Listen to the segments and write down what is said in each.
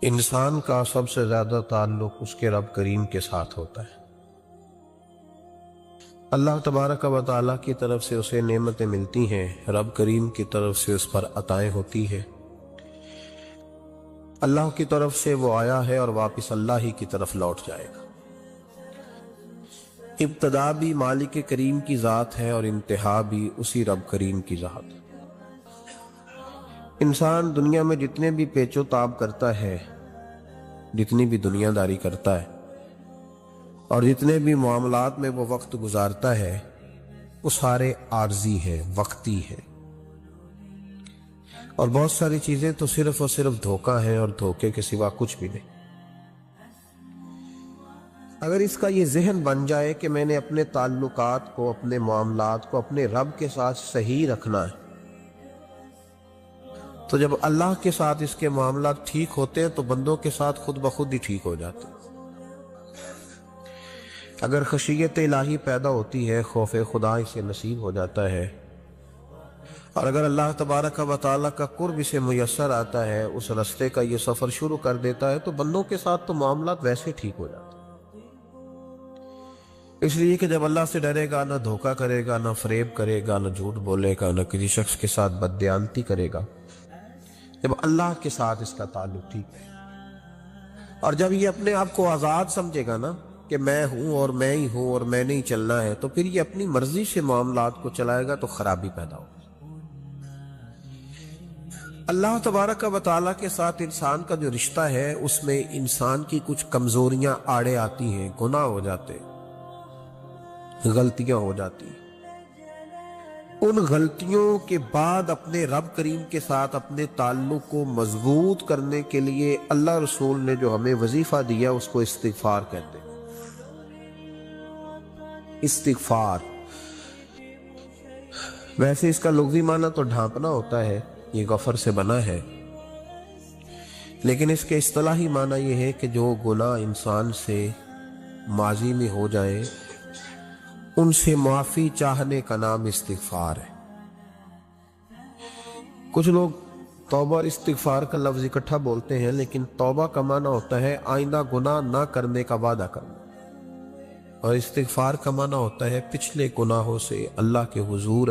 انسان کا سب سے زیادہ تعلق اس کے رب کریم کے ساتھ ہوتا ہے۔ اللہ تبارک و تعالیٰ کی طرف سے اسے نعمتیں ملتی ہیں، رب کریم کی طرف سے اس پر عطائیں ہوتی ہیں۔ اللہ کی طرف سے وہ آیا ہے اور واپس اللہ ہی کی طرف لوٹ جائے گا۔ ابتدا بھی مالک کریم کی ذات ہے اور انتہا بھی اسی رب کریم کی ذات ہے۔ انسان دنیا میں جتنے بھی پیچ و تاب کرتا ہے، جتنی بھی دنیا داری کرتا ہے اور جتنے بھی معاملات میں وہ وقت گزارتا ہے، وہ سارے عارضی ہیں، وقتی ہیں، اور بہت ساری چیزیں تو صرف اور صرف دھوکہ ہیں اور دھوکے کے سوا کچھ بھی نہیں۔ اگر اس کا یہ ذہن بن جائے کہ میں نے اپنے تعلقات کو، اپنے معاملات کو اپنے رب کے ساتھ صحیح رکھنا ہے، تو جب اللہ کے ساتھ اس کے معاملات ٹھیک ہوتے ہیں تو بندوں کے ساتھ خود بخود ہی ٹھیک ہو جاتے ہیں۔ اگر خشیت الہی پیدا ہوتی ہے، خوف خدا اسے نصیب ہو جاتا ہے، اور اگر اللہ تبارک و تعالیٰ کا قرب اسے میسر آتا ہے، اس رستے کا یہ سفر شروع کر دیتا ہے، تو بندوں کے ساتھ تو معاملات ویسے ٹھیک ہو جاتے ہیں۔ اس لیے کہ جب اللہ سے ڈرے گا، نہ دھوکہ کرے گا، نہ فریب کرے گا، نہ جھوٹ بولے گا، نہ کسی شخص کے ساتھ بددیانتی کرے گا، جب اللہ کے ساتھ اس کا تعلق ٹھیک ہے، اور جب یہ اپنے آپ کو آزاد سمجھے گا نا کہ میں ہوں اور میں ہی ہوں اور میں نے ہی چلنا ہے، تو پھر یہ اپنی مرضی سے معاملات کو چلائے گا تو خرابی پیدا ہوگی۔ اللہ تبارک و تعالیٰ کے ساتھ انسان کا جو رشتہ ہے، اس میں انسان کی کچھ کمزوریاں آڑے آتی ہیں، گناہ ہو جاتے ہیں، غلطیاں ہو جاتی ہیں۔ ان غلطیوں کے بعد اپنے رب کریم کے ساتھ اپنے تعلق کو مضبوط کرنے کے لیے اللہ رسول نے جو ہمیں وظیفہ دیا، اس کو استغفار کہتے ہیں۔ استغفار ویسے اس کا لغوی معنی تو ڈھانپنا ہوتا ہے، یہ غفر سے بنا ہے، لیکن اس کے اصطلاحی معنی یہ ہے کہ جو گناہ انسان سے ماضی میں ہو جائے، ان سے معافی چاہنے کا نام استغفار ہے۔ کچھ لوگ توبہ اور استغفار کا لفظ اکٹھا بولتے ہیں، لیکن توبہ کا معنی ہوتا ہے آئندہ گناہ نہ کرنے کا وعدہ کرنا، اور استغفار کا معنی ہوتا ہے پچھلے گناہوں سے اللہ کے حضور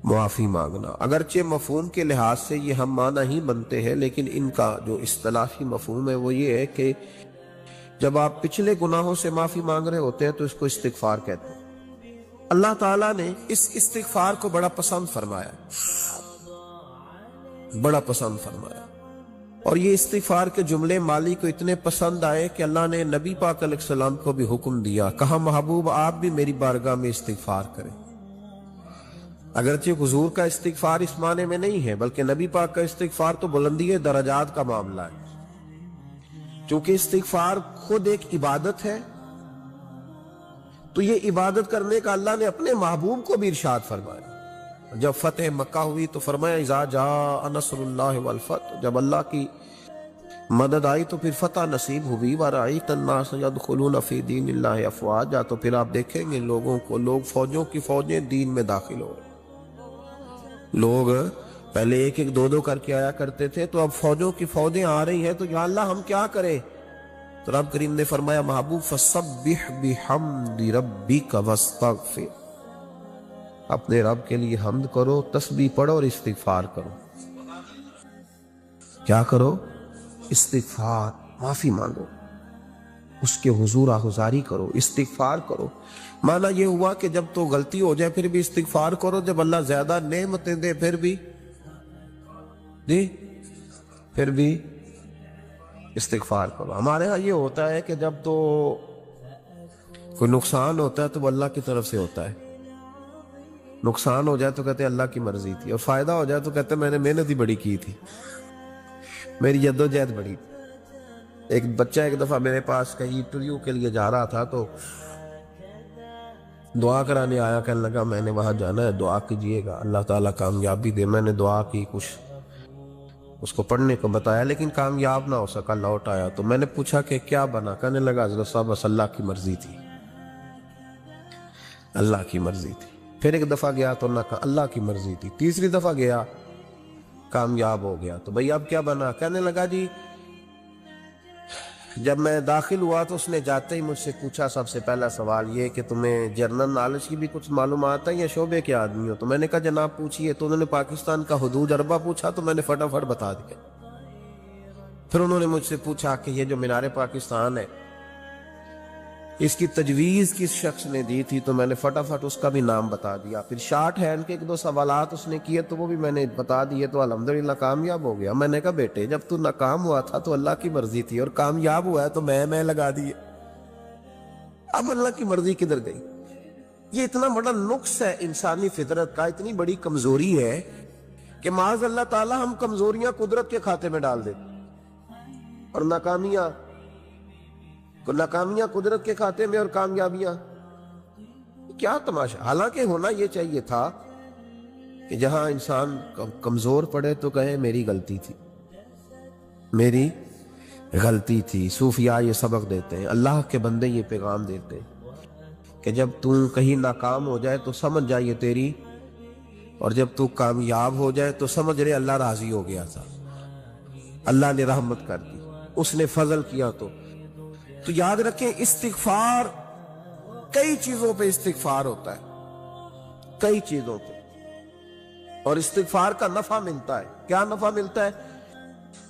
معافی مانگنا۔ اگرچہ مفہوم کے لحاظ سے یہ ہم معنی ہی بنتے ہیں، لیکن ان کا جو اصطلاحی مفہوم ہے وہ یہ ہے کہ جب آپ پچھلے گناہوں سے معافی مانگ رہے ہوتے ہیں تو اس کو استغفار کہتے ہیں۔ اللہ تعالیٰ نے اس استغفار کو بڑا پسند فرمایا، بڑا پسند فرمایا، اور یہ استغفار کے جملے مالی کو اتنے پسند آئے کہ اللہ نے نبی پاک علیہ السلام کو بھی حکم دیا، کہا محبوب آپ بھی میری بارگاہ میں استغفار کریں۔ اگرچہ حضور کا استغفار اس معنی میں نہیں ہے، بلکہ نبی پاک کا استغفار تو بلندی درجات کا معاملہ ہے، چونکہ استغفار خود ایک عبادت ہے، تو یہ عبادت کرنے کا اللہ نے اپنے محبوب کو بھی ارشاد فرمایا۔ جب فتح مکہ ہوئی تو فرمایا اذا جاء نصر اللہ والفتح، جب اللہ کی مدد آئی تو پھر فتح نصیب ہوئی، وَرَأَيْتَ النَّاسَ يَدْخُلُونَ فِي دِينِ اللَّهِ أَفْوَاجًا، تو پھر آپ دیکھیں گے لوگوں کو، لوگ فوجوں کی فوجیں دین میں داخل ہو رہے۔ لوگ پہلے ایک ایک دو دو کر کے آیا کرتے تھے، تو اب فوجوں کی فوجیں آ رہی ہیں، تو یا اللہ ہم کیا کریں؟ تو رب کریم نے فرمایا محبوب فَسَبِّحْ بِحَمْدِ رَبِّكَ وَاسْتَغْفِرْ، اپنے رب کے لیے حمد کرو، تسبیح پڑھو اور استغفار کرو۔ کیا کرو؟ استغفار، معافی مانگو، اس کے حضور آہذاری کرو، استغفار کرو۔ معنی یہ ہوا کہ جب تو غلطی ہو جائے پھر بھی استغفار کرو، جب اللہ زیادہ نعمتیں دے پھر بھی پھر بھی استغفار کرو۔ ہمارے ہاں یہ ہوتا ہے کہ جب تو کوئی نقصان ہوتا ہے تو وہ اللہ کی طرف سے ہوتا ہے، نقصان ہو جائے تو کہتے ہیں اللہ کی مرضی تھی، اور فائدہ ہو جائے تو کہتے ہیں میں نے محنت ہی بڑی کی تھی، میری جدوجہد بڑی تھی۔ ایک بچہ ایک دفعہ میرے پاس کہیں انٹرویو کے لیے جا رہا تھا، تو دعا کرانے آیا، کہنے لگا میں نے وہاں جانا ہے، دعا کیجئے گا اللہ تعالیٰ کامیابی دے۔ میں نے دعا کی، کچھ اس کو پڑھنے کو بتایا، لیکن کامیاب نہ ہو سکا، لوٹ آیا۔ تو میں نے پوچھا کہ کیا بنا؟ کہنے لگا حضرت صاحب بس اللہ کی مرضی تھی، اللہ کی مرضی تھی۔ پھر ایک دفعہ گیا تو نہ کہا اللہ کی مرضی تھی، تیسری دفعہ گیا کامیاب ہو گیا، تو بھئی اب کیا بنا؟ کہنے لگا جی جب میں داخل ہوا تو اس نے جاتے ہی مجھ سے پوچھا سب سے پہلا سوال یہ کہ تمہیں جنرل نالج کی بھی کچھ معلومات ہے یا شعبے کے آدمی ہو؟ تو میں نے کہا جناب پوچھیے۔ تو انہوں نے پاکستان کا حدود اربہ پوچھا تو میں نے فٹافٹ بتا دیا۔ پھر انہوں نے مجھ سے پوچھا کہ یہ جو مینار پاکستان ہے اس کی تجویز کس شخص نے دی تھی؟ تو میں نے فٹافٹ اس کا بھی نام بتا دیا۔ پھر شارٹ ہینڈ کے ایک دو سوالات اس نے کیے تو وہ بھی میں نے بتا دیے، تو الحمدللہ کامیاب ہو گیا۔ میں نے کہا بیٹے جب تو ناکام ہوا تھا تو اللہ کی مرضی تھی، اور کامیاب ہوا ہے تو میں لگا دیے، اب اللہ کی مرضی کدھر گئی؟ یہ اتنا بڑا نقص ہے انسانی فطرت کا، اتنی بڑی کمزوری ہے کہ معاذ اللہ تعالی ہم کمزوریاں قدرت کے کھاتے میں ڈال دیتے، اور ناکامیاں قدرت کے کھاتے میں، اور کامیابیاں کیا تماشا۔ حالانکہ ہونا یہ چاہیے تھا کہ جہاں انسان کمزور پڑے تو کہے میری غلطی تھی، میری غلطی تھی۔ صوفیاء یہ سبق دیتے ہیں، اللہ کے بندے یہ پیغام دیتے ہیں کہ جب تو کہیں ناکام ہو جائے تو سمجھ جائے تیری، اور جب تو کامیاب ہو جائے تو سمجھ رہے اللہ راضی ہو گیا تھا، اللہ نے رحمت کر دی، اس نے فضل کیا۔ تو یاد رکھیں استغفار، کئی چیزوں پہ استغفار ہوتا ہے، کئی چیزوں پہ، اور استغفار کا نفع ملتا ہے۔ کیا نفع ملتا ہے؟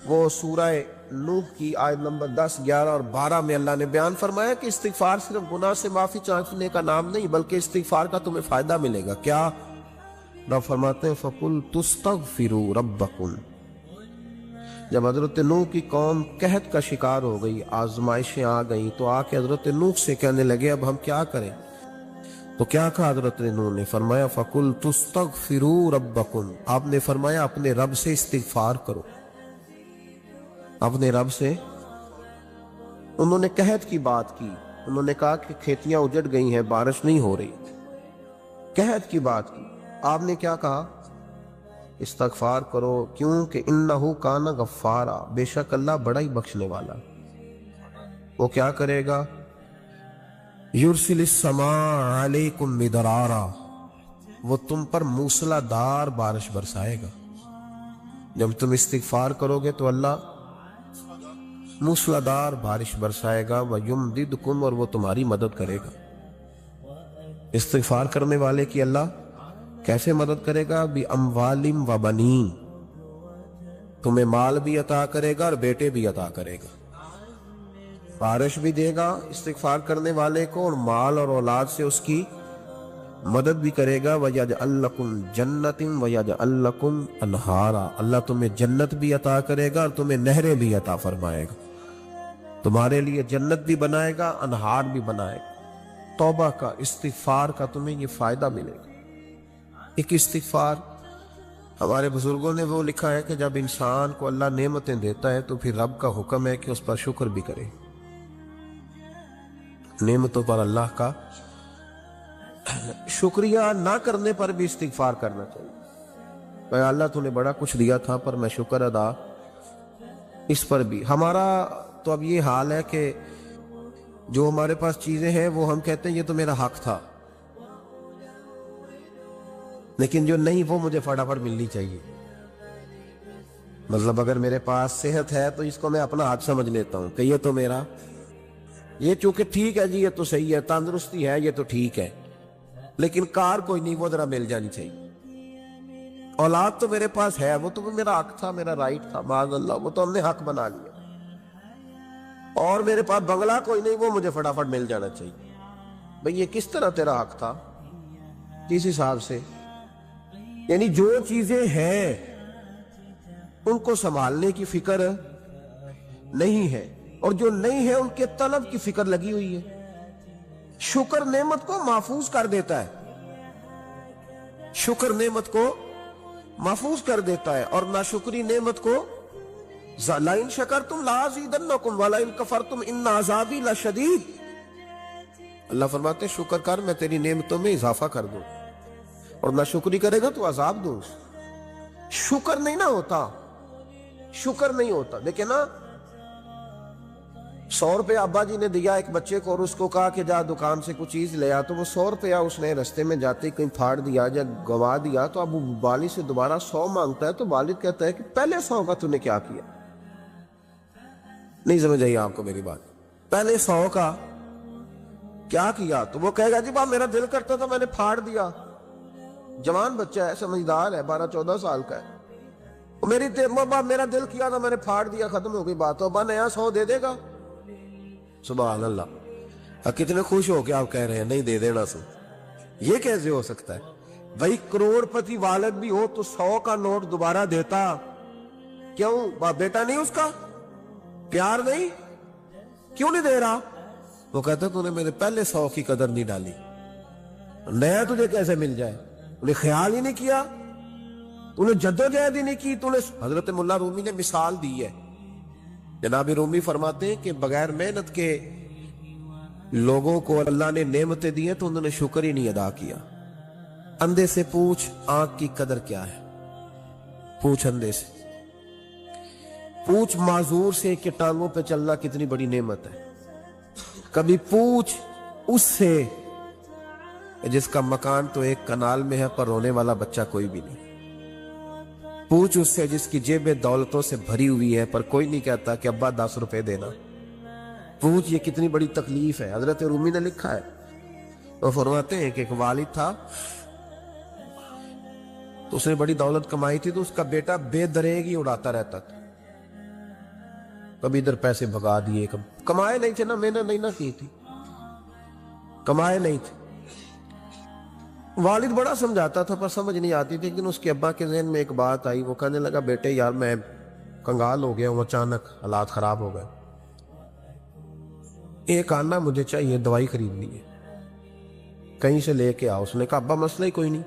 وہ سورہ نوح کی آیت نمبر 10، 11 اور 12 میں اللہ نے بیان فرمایا کہ استغفار صرف گناہ سے معافی چاہنے کا نام نہیں، بلکہ استغفار کا تمہیں فائدہ ملے گا۔ کیا؟ رب فرماتے ہیں فَقُلْ تُسْتَغْفِرُوا رَبَّكُمْ۔ جب حضرت نوح کی قوم قحط کا شکار ہو گئی، آزمائشیں آ گئیں، تو آ کے حضرت نوح سے کہنے لگے اب ہم کیا کریں؟ تو کیا کہا حضرت نوح نے؟ فرمایا فَقُلْ تُسْتَغْفِرُوا رَبَّكُمْ، آپ نے فرمایا اپنے رب سے استغفار کرو، اپنے رب سے۔ انہوں نے قحط کی بات کی، انہوں نے کہا کہ کھیتیاں اجڑ گئی ہیں، بارش نہیں ہو رہی، قحط کی بات کی۔ آپ نے کیا کہا؟ استغفار کرو، کیوں کہ انہو کان غفارا، بے شک اللہ بڑا ہی بخشنے والا۔ وہ کیا کرے گا؟ یرسل السماء علیکم مدرارا، وہ تم پر موسلا دار بارش برسائے گا۔ جب تم استغفار کرو گے تو اللہ موسلا دار بارش برسائے گا، وَيُمْدِدْكُمْ، اور وہ تمہاری مدد کرے گا۔ استغفار کرنے والے کی اللہ کیسے مدد کرے گا؟ بِأَمْوَالٍ وَبَنِينَ، تمہیں مال بھی عطا کرے گا اور بیٹے بھی عطا کرے گا، بارش بھی دے گا استغفار کرنے والے کو، اور مال اور اولاد سے اس کی مدد بھی کرے گا۔ وَيَجْعَلْ لَكُمْ جَنَّةٍ وَيَجْعَلْ لَكُمْ أَنْهَارًا، اللہ تمہیں جنت بھی عطا کرے گا اور تمہیں نہریں بھی عطا فرمائے گا، تمہارے لیے جنت بھی بنائے گا، انہار بھی بنائے گا۔ توبہ کا، استغفار کا تمہیں یہ فائدہ ملے گا۔ ایک استغفار، ہمارے بزرگوں نے وہ لکھا ہے کہ جب انسان کو اللہ نعمتیں دیتا ہے تو پھر رب کا حکم ہے کہ اس پر شکر بھی کرے، نعمتوں پر اللہ کا شکریہ نہ کرنے پر بھی استغفار کرنا چاہیے۔ اے اللہ تو نے بڑا کچھ دیا تھا پر میں شکر ادا اس پر بھی۔ ہمارا تو اب یہ حال ہے کہ جو ہمارے پاس چیزیں ہیں وہ ہم کہتے ہیں یہ تو میرا حق تھا، لیکن جو نہیں وہ مجھے فٹافٹ ملنی چاہیے۔ مطلب اگر میرے پاس صحت ہے تو اس کو میں اپنا حق سمجھ لیتا ہوں کہ یہ تو میرا، یہ چونکہ ٹھیک ہے جی، یہ تو صحیح ہے، تندرستی ہے، یہ تو ٹھیک ہے، لیکن کار کوئی نہیں، وہ ذرا مل جانی چاہیے۔ اولاد تو میرے پاس ہے، وہ تو میرا حق تھا، میرا رائٹ تھا، معاذ اللہ وہ تو ہم نے حق بنا لیا۔ اور میرے پاس بنگلہ کوئی نہیں، وہ مجھے فٹافٹ مل جانا چاہیے۔ بھئی یہ کس طرح تیرا حق تھا؟ کس حساب سے؟ یعنی جو چیزیں ہیں ان کو سنبھالنے کی فکر نہیں ہے، اور جو نہیں ہے ان کے طلب کی فکر لگی ہوئی ہے۔ شکر نعمت کو محفوظ کر دیتا ہے، شکر نعمت کو محفوظ کر دیتا ہے، اور ناشکری نعمت کو لَئِن شَكَرْتُمْ لَأَزِيدَنَّكُمْ وَلَئِن كَفَرْتُمْ إِنَّ عَذَابِي لَشَدِيدٌ۔ اللہ فرماتے ہیں شکر کر، میں تیری نعمتوں میں اضافہ کر دوں، اور ناشکری کرے گا تو عذاب دوں۔ شکر نہیں نہ ہوتا، شکر نہیں ہوتا۔ دیکھیں نا، 100 روپے ابا جی نے دیا ایک بچے کو، اور اس کو کہا کہ جا دکان سے کچھ چیز لے آ، تو وہ 100 روپیہ اس نے رستے میں جاتے کہیں پھاڑ دیا یا گوا دیا، تو اب وہ والد سے دوبارہ 100 مانگتا ہے، تو والد کہتا ہے کہ پہلے 100 کا تو نے کیا کیا؟ نہیں سمجھ آئی آپ کو میری بات؟ پہلے 100 کا کیا کیا تو وہ کہے گا جی باپ میرا دل کرتا تھا میں نے پھاڑ دیا. جوان بچہ ہے، سمجھدار ہے، 12-14 سال کا ہے. میرا دل کیا تھا میں نے پھاڑ دیا، ختم ہو گئی بات. تو ابا نیا 100 دے دے گا. سبحان اللہ. کتنے خوش ہو کے آپ کہہ رہے ہیں نہیں دے دینا سو. یہ کیسے ہو سکتا ہے بھائی؟ کروڑ پتی والد بھی ہو تو 100 کا نوٹ دوبارہ دیتا کیوں؟ بیٹا نہیں اس کا؟ پیار نہیں؟ کیوں نہیں دے رہا؟ وہ کہتا تو نے میرے پہلے 100 کی قدر نہیں ڈالی، نیا تجھے کیسے مل جائے؟ انہیں خیال ہی نہیں کیا، انہیں جدوجہد ہی نہیں کی. حضرت ملا رومی نے مثال دی ہے. جناب رومی فرماتے ہیں کہ بغیر محنت کے لوگوں کو اللہ نے نعمتیں دی ہیں تو انہوں نے شکر ہی نہیں ادا کیا. اندھے سے پوچھ آنکھ کی قدر کیا ہے. پوچھ اندھے سے، پوچھ معذور سے کہ ٹانگوں پہ چلنا کتنی بڑی نعمت ہے. کبھی پوچھ اس سے جس کا مکان تو ایک کنال میں ہے پر رونے والا بچہ کوئی بھی نہیں. پوچھ اس سے جس کی جیبیں دولتوں سے بھری ہوئی ہے پر کوئی نہیں کہتا کہ ابا 10 روپے دینا. پوچھ یہ کتنی بڑی تکلیف ہے. حضرت رومی نے لکھا ہے، وہ فرماتے ہیں کہ ایک والد تھا تو اس نے بڑی دولت کمائی تھی تو اس کا بیٹا بے دریغ ہی اڑاتا رہتا تھا. کبھی ادھر پیسے بھگا دیے، کمائے نہیں تھے نا، محنت نہیں نہ کی تھی، کمائے نہیں تھے. والد بڑا سمجھاتا تھا پر سمجھ نہیں آتی تھی. لیکن اس کے ابا کے ذہن میں ایک بات آئی. وہ کہنے لگا بیٹے یار میں کنگال ہو گیا ہوں، اچانک حالات خراب ہو گئے، ایک آنا مجھے چاہیے، دوائی خریدنی ہے، کہیں سے لے کے آؤ. اس نے کہا ابا مسئلہ ہی کوئی نہیں،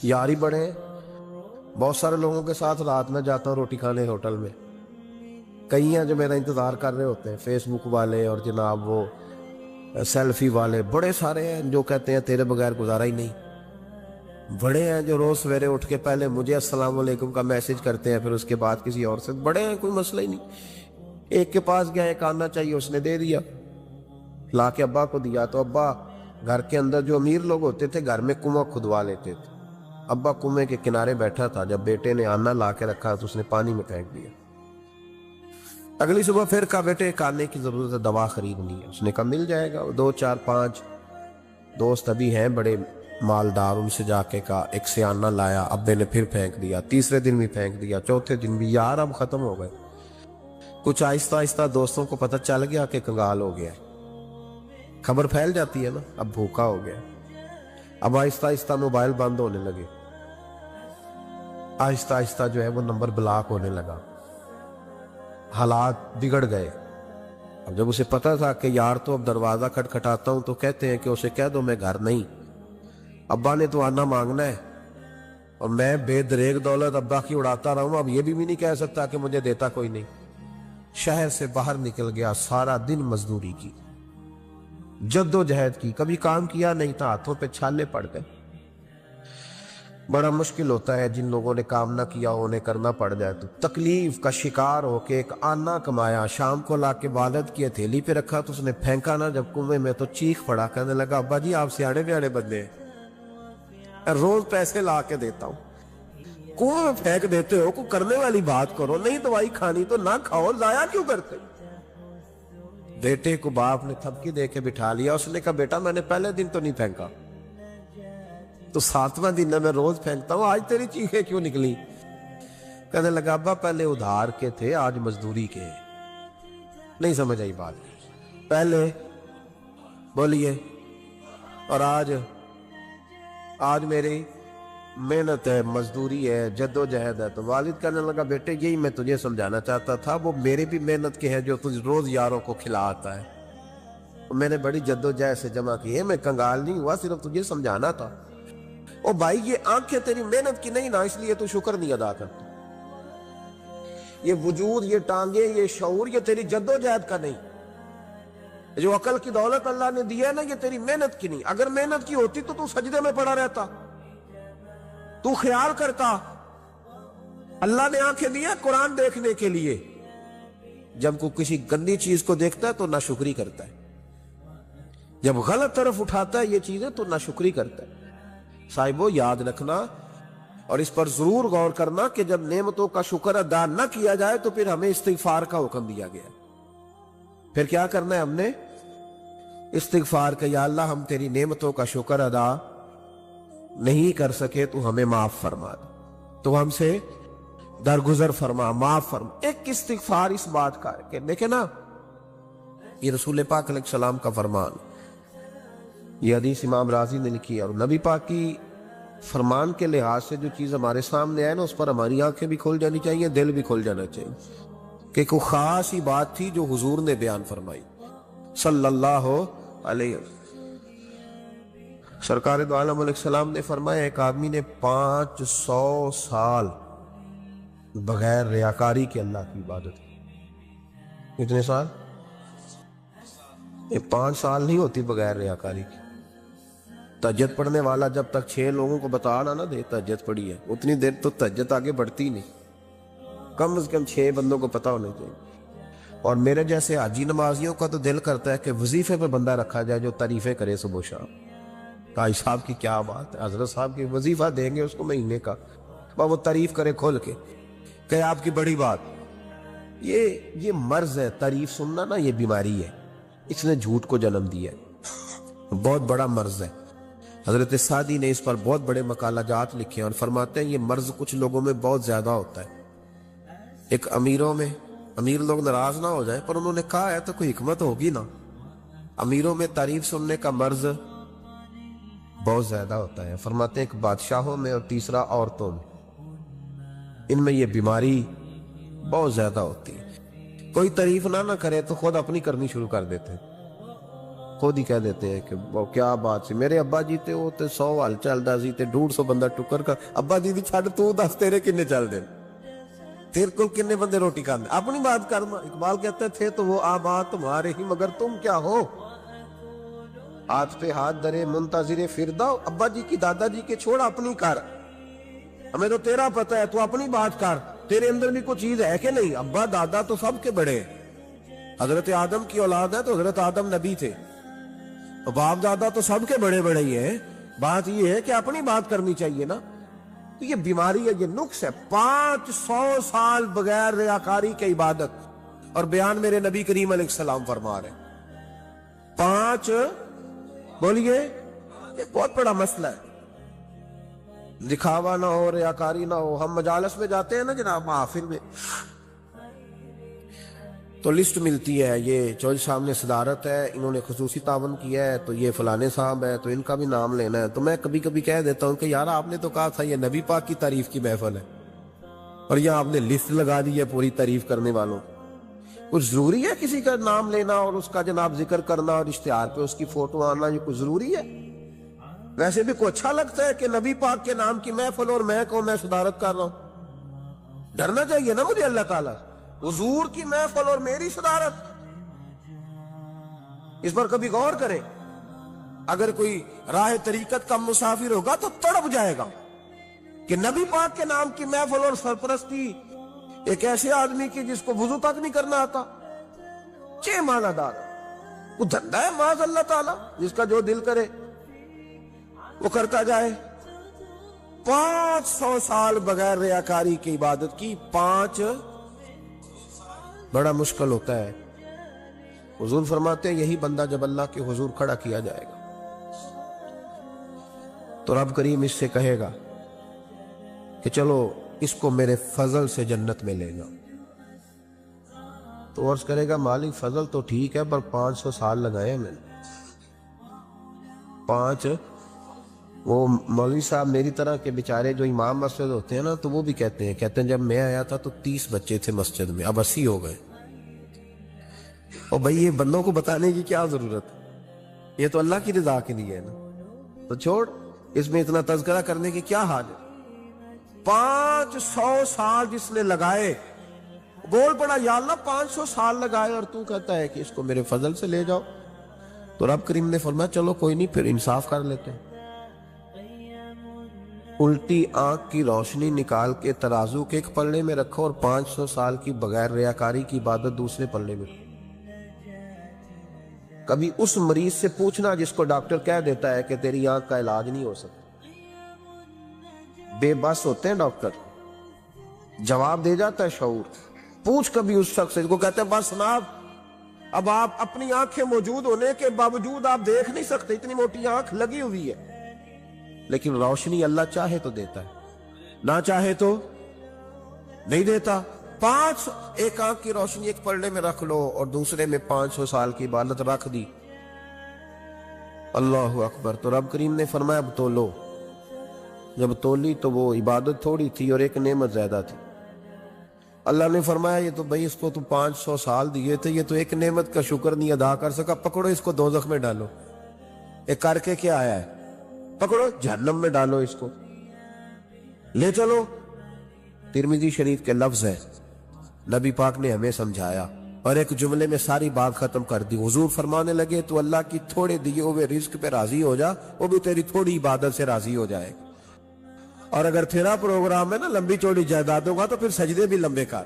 یار ہی بڑے ہیں، بہت سارے لوگوں کے ساتھ رات میں جاتا ہوں روٹی کھانے ہوٹل میں، کئی ہیں جو میرا انتظار کر رہے ہوتے ہیں، فیس بک والے اور جناب وہ سیلفی والے بڑے سارے ہیں جو کہتے ہیں تیرے بغیر گزارا ہی نہیں. بڑے ہیں جو روز سویرے اٹھ کے پہلے مجھے السلام علیکم کا میسج کرتے ہیں، پھر اس کے بعد کسی اور سے. بڑے ہیں، کوئی مسئلہ ہی نہیں. ایک کے پاس گیا، ایک آنا چاہیے، اس نے دے دیا، لا کے ابا کو دیا. تو ابا گھر کے اندر جو امیر لوگ ہوتے تھے گھر میں کنواں کھدوا لیتے تھے. ابا کنویں کے کنارے بیٹھا تھا، جب بیٹے نے آنا لا کے رکھا تو اس نے پانی میں پھینک دیا. اگلی صبح پھر کہا بیٹے ایک آنے کی ضرورت ہے، دوا خریدنی ہے. اس نے کہا مل جائے گا. 2 4 5 دوست ابھی ہیں بڑے مالدار، ان سے جا کے کہا ایک سے آنا لایا. ابے نے پھر پھینک دیا، تیسرے دن بھی پھینک دیا، چوتھے دن بھی. یار اب ختم ہو گئے. کچھ آہستہ آہستہ دوستوں کو پتہ چل گیا کہ کنگال ہو گیا. خبر پھیل جاتی ہے نا، اب بھوکا ہو گیا. اب آہستہ آہستہ موبائل بند ہونے لگے، آہستہ آہستہ جو ہے وہ نمبر بلاک ہونے لگا، حالات بگڑ گئے. اب جب اسے پتا تھا کہ یار تو اب دروازہ کھٹکھٹاتا ہوں تو کہتے ہیں کہ اسے کہہ دو میں گھر نہیں، ابا نے تو آنا مانگنا ہے اور میں بے دریغ دولت ابا کی اڑاتا رہا ہوں. اب یہ بھی نہیں کہہ سکتا کہ مجھے دیتا کوئی نہیں. شہر سے باہر نکل گیا، سارا دن مزدوری کی، جد و جہد کی، کبھی کام کیا نہیں تھا، ہاتھوں پہ چھالے پڑ گئے. بڑا مشکل ہوتا ہے جن لوگوں نے کام نہ کیا انہیں کرنا پڑ جائے تو. تکلیف کا شکار ہو کے ایک آنا کمایا، شام کو لا کے والد کی ہتھیلی پہ رکھا تو اس نے پھینکا نا جب کنویں میں تو چیخ پڑا، کہنے لگا ابا جی آپ سیاڑے بیاڑے بندے ہیں، روز پیسے لا کے دیتا ہوں، کنویں میں پھینک دیتے ہو، کوئی کرنے والی بات کرو. نہیں دوائی کھانی تو نہ کھاؤ، ضائع کیوں کرتے؟ بیٹے کو باپ نے تھپکی دے کے بٹھا لیا. اس نے کہا بیٹا میں نے پہلے دن تو نہیں پھینکا، تو 7واں دن میں روز پھینکتا ہوں، آج تیری چیخیں کیوں نکلی؟ کہنے لگا ابا پہلے ادھار کے تھے آج مزدوری کے. نہیں سمجھ آئی بات؟ پہلے بولیے اور آج میری محنت ہے، مزدوری ہے، جد و جہد ہے. تو والد کہنے لگا بیٹے یہی میں تجھے سمجھانا چاہتا تھا، وہ میرے بھی محنت کے ہیں جو تجھ روز یاروں کو کھلا آتا ہے، میں نے بڑی جد و جہد سے جمع کی ہے، میں کنگال نہیں ہوا، صرف تجھے سمجھانا تھا. او بھائی یہ آنکھیں تیری محنت کی نہیں نا، اس لیے تو شکر نہیں ادا کرتا. یہ وجود، یہ ٹانگیں، یہ شعور، یہ تیری جد و جہد کا نہیں. جو عقل کی دولت اللہ نے دی ہے نا، یہ تیری محنت کی نہیں. اگر محنت کی ہوتی تو سجدے میں پڑا رہتا، تو خیال کرتا. اللہ نے آنکھیں دی ہیں قرآن دیکھنے کے لیے. جب کوئی کسی گندی چیز کو دیکھتا ہے تو ناشکری کرتا ہے، جب غلط طرف اٹھاتا ہے یہ چیزیں تو ناشکری کرتا ہے. صاحبو یاد رکھنا اور اس پر ضرور غور کرنا کہ جب نعمتوں کا شکر ادا نہ کیا جائے تو پھر ہمیں استغفار کا حکم دیا گیا ہے. پھر کیا کرنا ہے ہم نے؟ استغفار کہ یا اللہ ہم تیری نعمتوں کا شکر ادا نہیں کر سکے تو ہمیں معاف فرما دے، تو ہم سے درگزر فرما، معاف فرما۔ ایک استغفار اس بات کا ہے کہ دیکھیں نا، یہ رسول پاک علیہ السلام کا فرمان، یہ حدیث امام رازی نے لکھی ہے، اور نبی پاک کی فرمان کے لحاظ سے جو چیز ہمارے سامنے آئے نا اس پر ہماری آنکھیں بھی کھل جانی چاہیے، دل بھی کھل جانا چاہیے، کہ کوئی خاص ہی بات تھی جو حضور نے بیان فرمائی صلی اللہ علیہ وسلم۔ سرکار دو عالم علیہ السلام نے فرمایا ایک آدمی نے 500 سال بغیر ریاکاری کے اللہ کی عبادت کی۔ کتنے سال؟ یہ 5 سال نہیں ہوتی بغیر ریاکاری کی۔ تہجد پڑھنے والا جب تک 6 لوگوں کو بتانا نہ دے تہجد پڑھی ہے، اتنی دیر تو تہجد آگے بڑھتی نہیں، کم از کم 6 بندوں کو پتا ہونے چاہیے۔ اور میرے جیسے حاجی نمازیوں کا تو دل کرتا ہے کہ وظیفے پہ بندہ رکھا جائے جو تعریفیں کرے صبح و شام، قاضی صاحب کی کیا بات ہے، حضرت صاحب کی وظیفہ دیں گے اس کو مہینے کا، وہ تعریف کرے کھول کے کہ آپ کی بڑی بات۔ یہ مرض ہے، تعریف سننا نا یہ بیماری ہے، اس نے جھوٹ کو جنم دیا ہے، بہت بڑا مرض ہے۔ حضرت سعدی نے اس پر بہت بڑے مقالہ جات لکھے ہیں اور فرماتے ہیں یہ مرض کچھ لوگوں میں بہت زیادہ ہوتا ہے۔ ایک امیروں میں، امیر لوگ ناراض نہ ہو جائیں پر انہوں نے کہا ہے تو کوئی حکمت ہوگی نا، امیروں میں تعریف سننے کا مرض بہت زیادہ ہوتا ہے۔ فرماتے ہیں ایک بادشاہوں میں اور تیسرا عورتوں میں، ان میں یہ بیماری بہت زیادہ ہوتی ہے۔ کوئی تعریف نہ کرے تو خود اپنی کرنی شروع کر دیتے ہیں، خود ہی کہہ دیتے ہیں کہ وہ کیا بات سی، میرے ابا جی تے وہ تے 100 ہل چلدا سی تے 150 بندہ ٹکر کر، ابا جی دی چھڈ تو دس تیرے کنے چل دے، تیرے کو کنے بندے روٹی کھاندے، اپنی بات کرنا۔ اقبال کہتے تھے تو وہ آبا تمہارے ہی مگر تم کیا ہو، ہاتھ پہ ہاتھ درے منتظر فردا، ابا جی کی دادا جی کے چھوڑ اپنی کر، ہمیں تو تیرا پتہ ہے تو اپنی بات کر، تیرے اندر بھی کوئی چیز ہے کہ نہیں۔ ابا دادا تو سب کے بڑے، حضرت آدم کی اولاد ہے تو حضرت آدم نبی تھے، باپ دادا تو سب کے بڑے بڑے ہی ہیں، بات یہ ہے کہ اپنی بات کرنی چاہیے نا۔ تو یہ بیماری ہے، یہ نقص ہے، 500 سال بغیر ریاکاری کی عبادت، اور بیان میرے نبی کریم علیہ السلام فرما رہے ہیں 5، بولیے، یہ بہت بڑا مسئلہ ہے، دکھاوا نہ ہو، ریاکاری نہ ہو۔ ہم مجالس میں جاتے ہیں نا جناب، محافل میں، تو لسٹ ملتی ہے، یہ چوہدری صاحب نے صدارت ہے، انہوں نے خصوصی تعاون کیا ہے، تو یہ فلانے صاحب ہے تو ان کا بھی نام لینا ہے۔ تو میں کبھی کبھی کہہ دیتا ہوں کہ یار آپ نے تو کہا تھا یہ نبی پاک کی تعریف کی محفل ہے، اور یہاں آپ نے لسٹ لگا دی ہے پوری تعریف کرنے والوں۔ کچھ ضروری ہے کسی کا نام لینا اور اس کا جناب ذکر کرنا اور اشتہار پہ اس کی فوٹو آنا، یہ کچھ ضروری ہے؟ ویسے بھی کوئی اچھا لگتا ہے کہ نبی پاک کے نام کی محفل اور میں کہوں میں صدارت کر رہا ہوں؟ ڈرنا چاہیے نا مجھے اللہ تعالیٰ، حضور کی محفل اور میری صدارت، اس پر کبھی غور کریں۔ اگر کوئی راہ طریقت کا مسافر ہوگا تو تڑپ جائے گا کہ نبی پاک کے نام کی محفل اور سرپرستی ایک ایسے آدمی کی جس کو وضو تک نہیں کرنا آتا، چھ معنی دار، وہ دھندا ہے معاذ اللہ تعالیٰ، جس کا جو دل کرے وہ کرتا جائے۔ 500 سال بغیر ریاکاری کی عبادت کی، 5 بڑا مشکل ہوتا ہے۔ حضور فرماتے ہیں یہی بندہ جب اللہ کے حضور کھڑا کیا جائے گا تو رب کریم اس سے کہے گا کہ چلو اس کو میرے فضل سے جنت میں لے جاؤ، تو عرض کرے گا مالک فضل تو ٹھیک ہے پر 500 سال لگائے میں نے، 5۔ وہ مولوی صاحب میری طرح کے بیچارے جو امام مسجد ہوتے ہیں نا، تو وہ بھی کہتے ہیں جب میں آیا تھا تو 30 بچے تھے مسجد میں، اب 80 ہو گئے۔ اور بھائی یہ بندوں کو بتانے کی کیا ضرورت ہے، یہ تو اللہ کی رضا کے لیے ہے نا، تو چھوڑ اس میں اتنا تذکرہ کرنے کی کیا حال ہے۔ 500 سال جس نے لگائے، بول پڑا یا اللہ 500 سال لگائے اور تو کہتا ہے کہ اس کو میرے فضل سے لے جاؤ، تو رب کریم نے فرمایا چلو کوئی نہیں، پھر انصاف کر لیتے ہیں، الٹی آنکھ کی روشنی نکال کے ترازو کے ایک پلڑے میں رکھو اور 500 سال کی بغیر ریاکاری کی عبادت دوسرے پلڑے میں رکھو۔ کبھی اس مریض سے پوچھنا جس کو ڈاکٹر کہہ دیتا ہے کہ تیری آنکھ کا علاج نہیں ہو سکتا، بے بس ہوتے ہیں ڈاکٹر، جواب دے جاتا ہے شعور۔ پوچھ کبھی اس شخص سے کو کہتے ہیں بس جناب اب آپ اپنی آنکھیں موجود ہونے کے باوجود آپ دیکھ نہیں سکتے، اتنی موٹی آنکھ لگی ہوئی ہے، لیکن روشنی اللہ چاہے تو دیتا ہے، نہ چاہے تو نہیں دیتا۔ 5 ایک آنکھ کی روشنی ایک پلڑے میں رکھ لو اور دوسرے میں 500 سال کی عبادت رکھ دی، اللہ اکبر۔ تو رب کریم نے فرمایا اب تولو، جب تولی تو وہ عبادت تھوڑی تھی اور ایک نعمت زیادہ تھی۔ اللہ نے فرمایا یہ تو بھائی اس کو تو 500 سال دیے تھے، یہ تو ایک نعمت کا شکر نہیں ادا کر سکا، پکڑو اس کو دوزخ میں ڈالو۔ ایک کر کے کیا آیا ہے؟ پکڑو جہنم میں ڈالو اس کو، لے چلو۔ ترمذی شریف کے لفظ ہے، نبی پاک نے ہمیں سمجھایا اور ایک جملے میں ساری بات ختم کر دی۔ حضور فرمانے لگے تو اللہ کی تھوڑے دیے ہوئے رزق پہ راضی ہو جا، وہ بھی تیری تھوڑی عبادت سے راضی ہو جائے گا۔ اور اگر تیرا پروگرام ہے نا لمبی چوڑی جائیدادوں کا، تو پھر سجدے بھی لمبے کر،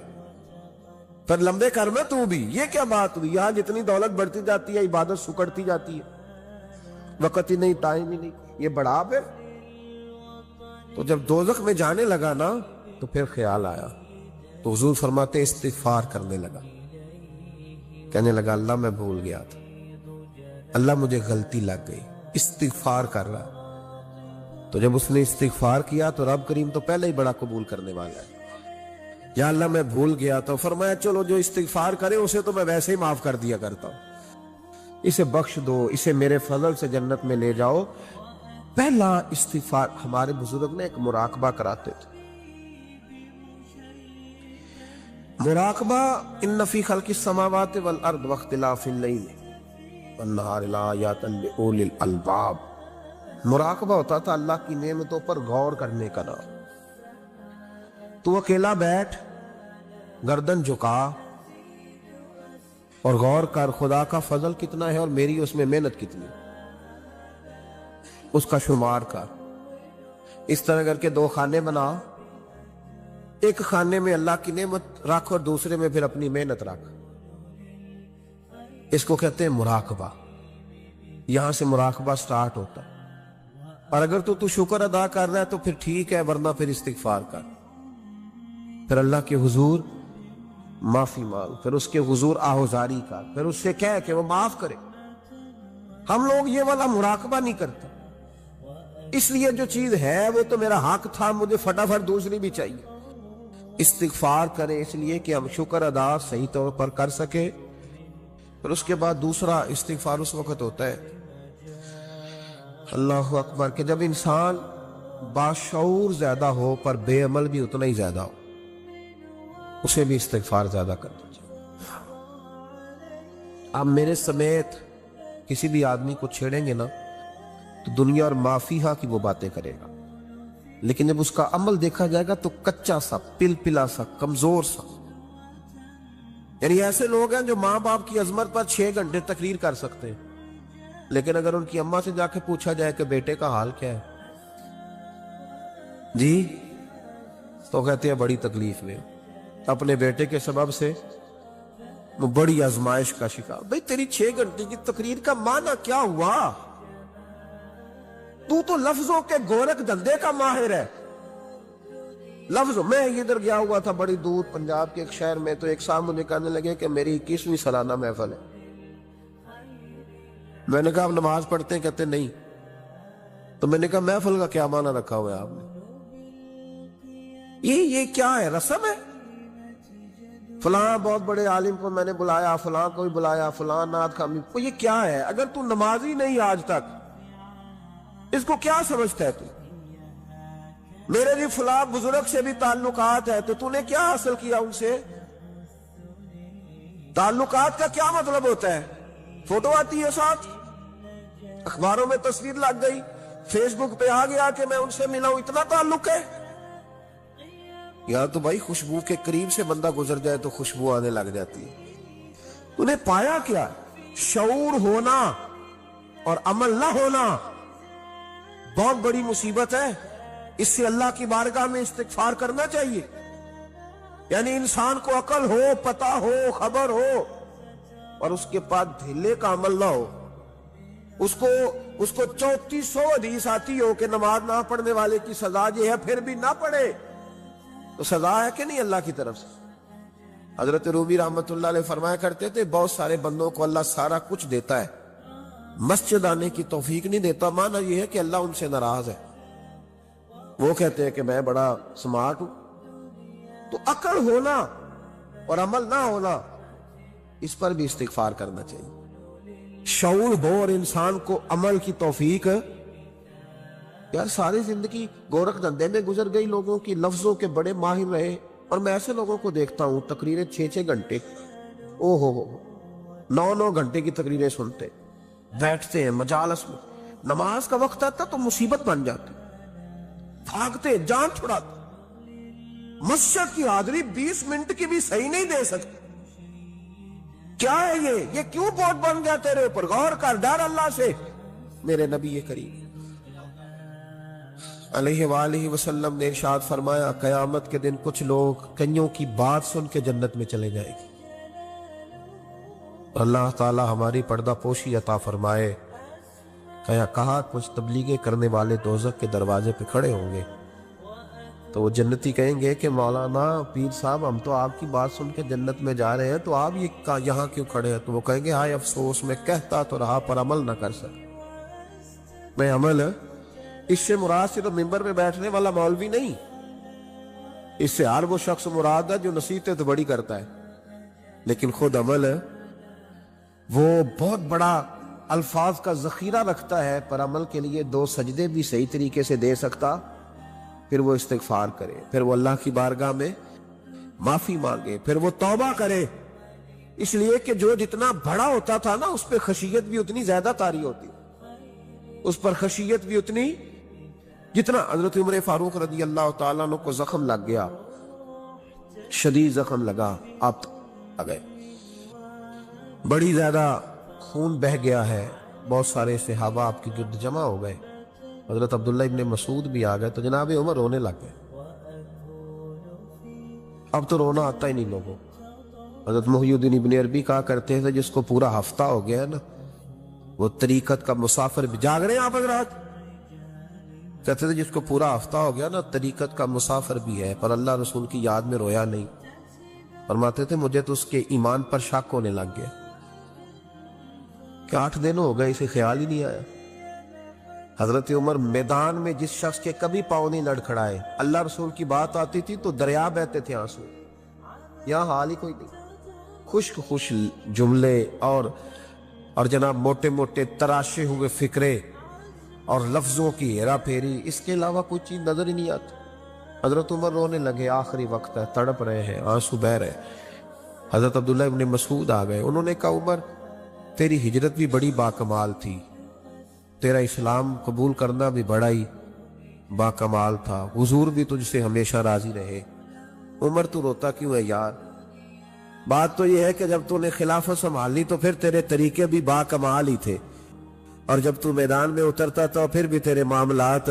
پھر لمبے کرنا تو بھی۔ یہ کیا بات ہوئی؟ یہاں جتنی دولت بڑھتی جاتی ہے عبادت سکڑتی جاتی ہے، وقت ہی نہیں، ٹائم ہی نہیں، یہ بڑھا پھر۔ تو جب دوزخ میں جانے لگا نا تو پھر خیال آیا، تو حضور فرماتے استغفار کرنے لگا، کہنے لگا اللہ میں بھول گیا تھا، اللہ مجھے غلطی لگ گئی، استغفار کر رہا۔ تو جب اس نے استغفار کیا تو رب کریم تو پہلے ہی بڑا قبول کرنے والا ہے۔ یا اللہ میں بھول گیا تو فرمایا چلو جو استغفار کرے اسے تو میں ویسے ہی معاف کر دیا کرتا ہوں، اسے بخش دو، اسے میرے فضل سے جنت میں لے جاؤ۔ پہلا استغفار ہمارے بزرگ نے ایک مراقبہ کراتے تھے، مراقبہ ان فی خلق السماوات والارض واختلاف اللیل والنہار لآیات لأولی الالباب۔ مراقبہ ہوتا تھا اللہ کی نعمتوں پر غور کرنے کا نام۔ تو اکیلا بیٹھ، گردن جھکا اور غور کر خدا کا فضل کتنا ہے اور میری اس میں محنت کتنی، اس کا شمار کر۔ اس طرح کر کے 2 خانے بنا، ایک خانے میں اللہ کی نعمت رکھ اور دوسرے میں پھر اپنی محنت رکھ۔ اس کو کہتے ہیں مراقبہ۔ یہاں سے مراقبہ سٹارٹ ہوتا ہے۔ اور اگر تو شکر ادا کر رہا ہے تو پھر ٹھیک ہے، ورنہ پھر استغفار کر، پھر اللہ کے حضور معافی مانگ، پھر اس کے حضور آہوزاری کر، پھر اس سے کہہ کہ وہ معاف کرے۔ ہم لوگ یہ والا مراقبہ نہیں کرتے، اس لیے جو چیز ہے وہ تو میرا حق تھا، مجھے فٹافٹ دوسری بھی چاہیے۔ استغفار کریں اس لیے کہ ہم شکر ادا صحیح طور پر کر سکے۔ پھر اس کے بعد دوسرا استغفار اس وقت ہوتا ہے، اللہ اکبر، کہ جب انسان باشعور زیادہ ہو پر بے عمل بھی اتنا ہی زیادہ ہو، اسے بھی استغفار زیادہ کر دیجیے۔ آپ میرے سمیت کسی بھی آدمی کو چھیڑیں گے نا تو دنیا اور مافیہا کی وہ باتیں کرے گا، لیکن جب اس کا عمل دیکھا جائے گا تو کچا سا، پلپلا سا، کمزور سا۔ یعنی ایسے لوگ ہیں جو ماں باپ کی عظمت پر 6 گھنٹے تقریر کر سکتے ہیں، لیکن اگر ان کی اماں سے جا کے پوچھا جائے کہ بیٹے کا حال کیا ہے جی، تو کہتے ہیں بڑی تکلیف میں، اپنے بیٹے کے سبب سے وہ بڑی آزمائش کا شکار۔ بھئی تیری 6 گھنٹے کی تقریر کا معنی کیا ہوا؟ تو لفظوں کے گورکھ دھندے کا ماہر ہے۔ لفظوں میں ادھر گیا ہوا تھا بڑی دور پنجاب کے ایک شہر میں، تو ایک صاحب مجھے کہنے لگے کہ میری 21ویں سالانہ محفل ہے۔ میں نے کہا آپ نماز پڑھتے ہیں؟ کہتے نہیں۔ تو میں نے کہا محفل کا کیا معنی رکھا ہوا ہے آپ نے؟ یہ کیا ہے، رسم ہے؟ فلاں بہت بڑے عالم کو میں نے بلایا، فلاں کو بھی بلایا، فلاں نعت خامی کو، یہ کیا ہے؟ اگر تو نمازی نہیں آج تک، اس کو کیا سمجھتا ہے تو؟ میرے بھی فلاں بزرگ سے بھی تعلقات ہے، تو نے کیا حاصل کیا ان سے؟ تعلقات کا کیا مطلب ہوتا ہے؟ فوٹو آتی ہے ساتھ، اخباروں میں تصویر لگ گئی، فیس بک پہ آ گیا کہ میں ان سے ملا ہوں، اتنا تعلق ہے؟ یا تو بھائی خوشبو کے قریب سے بندہ گزر جائے تو خوشبو آنے لگ جاتی ہے۔ انہیں پایا کیا؟ شعور ہونا اور عمل نہ ہونا بہت بڑی مصیبت ہے۔ اس سے اللہ کی بارگاہ میں استغفار کرنا چاہیے۔ یعنی انسان کو عقل ہو، پتہ ہو، خبر ہو، اور اس کے پاس دھلے کا عمل نہ ہو۔ اس کو 3400 حدیث آتی ہو کہ نماز نہ پڑھنے والے کی سزا یہ ہے، پھر بھی نہ پڑھے، تو سزا ہے کہ نہیں اللہ کی طرف سے؟ حضرت رومی رحمت اللہ علیہ فرمایا کرتے تھے بہت سارے بندوں کو اللہ سارا کچھ دیتا ہے، مسجد آنے کی توفیق نہیں دیتا، معنی یہ ہے کہ اللہ ان سے ناراض ہے۔ وہ کہتے ہیں کہ میں بڑا سمارٹ ہوں۔ تو عقل ہونا اور عمل نہ ہونا، اس پر بھی استغفار کرنا چاہیے۔ شعور ہو اور انسان کو عمل کی توفیق۔ یار ساری زندگی گورکھ دھندے میں گزر گئی لوگوں کی، لفظوں کے بڑے ماہر رہے، اور میں ایسے لوگوں کو دیکھتا ہوں تقریریں 6 گھنٹے، 9 گھنٹے کی تقریریں سنتے، بیٹھتے ہیں مجالس میں، نماز کا وقت آتا تو مصیبت بن جاتی، بھاگتے جان چھڑاتے، مسجد کی حاضری 20 منٹ کی بھی صحیح نہیں دے سکتے۔ کیا ہے یہ کیوں بہت بن گیا تیرے اوپر؟ غور کر، ڈر اللہ سے۔ میرے نبی کریم علیہ وآلہ وسلم نے ارشاد فرمایا قیامت کے دن کچھ لوگ کئیوں کی بات سن کے جنت میں چلے جائیں گے۔ اللہ تعالی ہماری پردہ پوشی عطا فرمائے۔ کہا کچھ تبلیغیں کرنے والے دوزخ کے دروازے پہ کھڑے ہوں گے تو وہ جنتی کہیں گے کہ مولانا پیر صاحب ہم تو آپ کی بات سن کے جنت میں جا رہے ہیں، تو آپ یہ یہاں کیوں کھڑے ہیں؟ تو وہ کہیں گے ہائے افسوس، میں کہتا تو رہا پر عمل نہ کر سکا۔ میں عمل، اس سے مراد صرف ممبر پہ بیٹھنے والا مولوی نہیں، اس سے ہر وہ شخص مراد ہے جو نصیحتیں تو بڑی کرتا ہے لیکن خود عمل وہ بہت بڑا الفاظ کا ذخیرہ رکھتا ہے، پر عمل کے لیے 2 سجدے بھی صحیح طریقے سے دے سکتا، پھر وہ استغفار کرے، پھر وہ اللہ کی بارگاہ میں معافی مانگے، پھر وہ توبہ کرے، اس لیے کہ جو جتنا بڑا ہوتا تھا نا اس پہ خشیت بھی اتنی زیادہ طاری ہوتی، اس پر خشیت بھی اتنی جتنا۔ حضرت عمر فاروق رضی اللہ تعالیٰ عنہ کو زخم لگ گیا، شدید زخم لگا، آپ آ گئے، بڑی زیادہ خون بہ گیا ہے، بہت سارے صحابہ آپ کی گرد جمع ہو گئے، حضرت عبداللہ ابن مسعود بھی آ گئے، تو جناب عمر رونے لگ گئے۔ اب تو رونا آتا ہی نہیں لوگوں۔ حضرت محی الدین ابن عربی کہا کرتے تھے جس کو پورا ہفتہ ہو گیا ہے نا وہ طریقت کا مسافر بھی، جاگ رہے ہیں آپ حضرات؟ کہتے تھے جس کو پورا ہفتہ ہو گیا نا طریقت کا مسافر بھی ہے، پر اللہ رسول کی یاد میں رویا نہیں۔ فرماتے تھے مجھے تو اس کے ایمان پر شک ہونے لگ گیا کہ 8 دن ہو گئے اسے خیال ہی نہیں آیا۔ حضرت عمر میدان میں جس شخص کے کبھی پاؤں نہیں لڑکھڑائے، اللہ رسول کی بات آتی تھی تو دریا بہتے تھے آنسو، یہاں حال ہی کوئی نہیں، خشک خوش جملے اور جناب موٹے موٹے تراشے ہوئے فکرے اور لفظوں کی ہیرا پھیری، اس کے علاوہ کوئی چیز نظر ہی نہیں آتی۔ حضرت عمر رونے لگے، آخری وقت ہے، تڑپ رہے ہیں، آنسو بہ رہے۔ حضرت عبداللہ ابن مسعود آ گئے، انہوں نے کہا عمر تیری ہجرت بھی بڑی باکمال تھی، تیرا اسلام قبول کرنا بھی بڑا ہی باکمال تھا، حضور بھی تجھ سے ہمیشہ راضی رہے۔ عمر تو روتا کیوں ہے یار؟ بات تو یہ ہے کہ جب تو نے خلافت سنبھالی تو پھر تیرے طریقے بھی باکمال ہی تھے، اور جب تو میدان میں اترتا تھا پھر بھی تیرے معاملات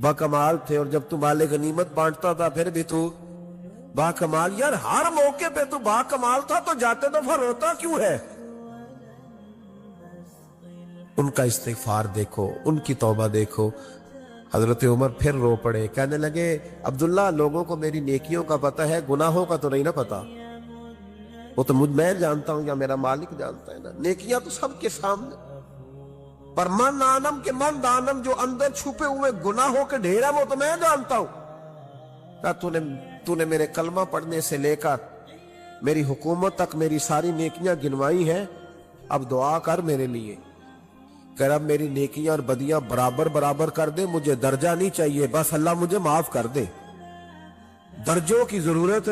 باکمال تھے، اور جب تو مال غنیمت بانٹتا تھا پھر بھی تو باکمال۔ یار ہر موقع پہ تو باکمال تھا تو جاتے دفعہ روتا کیوں ہے؟ ان کا استغفار دیکھو، ان کی توبہ دیکھو۔ حضرت عمر پھر رو پڑے، کہنے لگے عبداللہ لوگوں کو میری نیکیوں کا پتہ ہے، گناہوں کا تو نہیں نہ پتہ، وہ تو میں جانتا ہوں یا میرا مالک جانتا ہے نا، نیکیاں تو سب کے سامنے، پر من آنم کے من دانم جو اندر چھپے ہوئے گناہوں کے ڈھیر ہے وہ تو میں جانتا ہوں۔ کہا تو نے میرے کلمہ پڑھنے سے لے کر میری حکومت تک میری ساری نیکیاں گنوائی ہیں، اب دعا کر میرے لیے، کہ رب میری نیکیاں اور بدیاں برابر برابر کر دے، مجھے درجہ نہیں چاہیے، بس اللہ مجھے معاف کر دے۔ درجوں کی ضرورت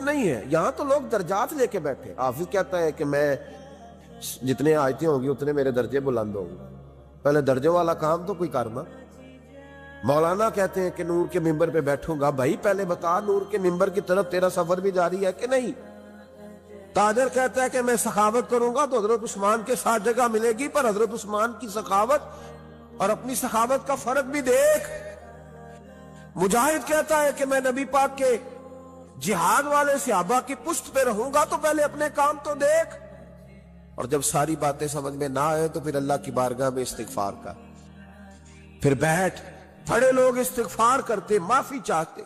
نہیں ہے، یہاں تو لوگ درجات لے کے بیٹھے۔ حافظ کہتا ہے کہ میں جتنے آیتیں ہوگی اتنے میرے درجے بلند ہوں گے، پہلے درجوں والا کام تو کوئی کرنا۔ مولانا کہتے ہیں کہ نور کے ممبر پہ بیٹھوں گا، بھائی پہلے بتا نور کے ممبر کی طرف تیرا سفر بھی جاری ہے کہ نہیں؟ تاجر کہتا ہے کہ میں سخاوت کروں گا تو حضرت عثمان کے ساتھ جگہ ملے گی، پر حضرت عثمان کی سخاوت اور اپنی سخاوت کا فرق بھی دیکھ۔ مجاہد کہتا ہے کہ میں نبی پاک کے جہاد والے صحابہ کی پشت پہ رہوں گا تو پہلے اپنے کام تو دیکھ، اور جب ساری باتیں سمجھ میں نہ آئے تو پھر اللہ کی بارگاہ میں استغفار کر، پھر بیٹھ۔ بڑے لوگ استغفار کرتے، معافی چاہتے،